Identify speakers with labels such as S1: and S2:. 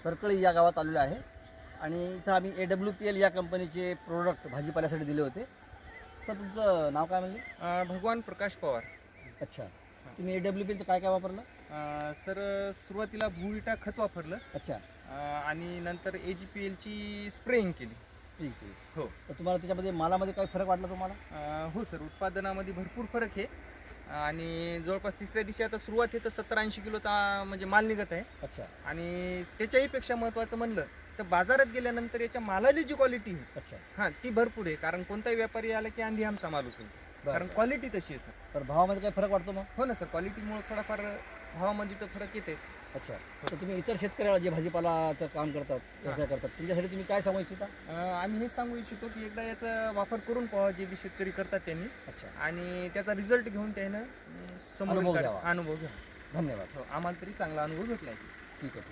S1: सरकळी या गावात आलेलो आहे आणि इथं आम्ही AWPL या कंपनीचे प्रोडक्ट भाजीपाल्यासाठी दिले होते. सर तुमचं नाव काय म्हणले?
S2: भगवान प्रकाश पवार.
S1: अच्छा, तुम्ही AWPLचं काय काय वापरलं?
S2: सर सुरुवातीला भूविटा खत वापरलं
S1: अच्छा,
S2: आणि नंतर AGPLची स्प्रेइंग केली.
S1: ठीक आहे.
S2: हो.
S1: तर तुम्हाला त्याच्यामध्ये मालामध्ये काही फरक वाटला तुम्हाला?
S2: हो सर, उत्पादनामध्ये भरपूर फरक आहे आणि जवळपास तिसऱ्या दिवशी आता सुरुवात आहे तर 70-80 किलोचा म्हणजे माल निघत आहे.
S1: अच्छा
S2: आणि त्याच्याही पेक्षा महत्त्वाचं म्हणलं तर बाजारात गेल्यानंतर याच्या मालाची जी क्वालिटी आहे
S1: अच्छा,
S2: हां ती भरपूर आहे. कारण कोणताही व्यापारी आला की आंधी आमचा माल उचलतो,
S1: बरं.
S2: कारण क्वालिटी तशी आहे सर.
S1: तर भावामध्ये काही फरक वाटतो मग?
S2: हो ना सर, क्वालिटीमुळे थोडाफार भावामध्ये तर फरक येतेच.
S1: अच्छा, तर तुम्ही इतर शेतकऱ्याला जे भाजीपालाचं काम करतात, व्यवसाय करतात, त्यांच्यासाठी तुम्ही काय सांगू इच्छिता?
S2: आम्ही हेच सांगू इच्छितो की एकदा याचा वापर करून पाहावा जे बी शेतकरी करतात त्यांनी,
S1: अच्छा,
S2: आणि त्याचा रिझल्ट घेऊन त्यानं
S1: अनुभव घ्यावा.
S2: अनुभव घ्यावा.
S1: धन्यवाद.
S2: हो, आम्हाला तरी चांगला अनुभव भेटला आहे.
S1: ठीक आहे.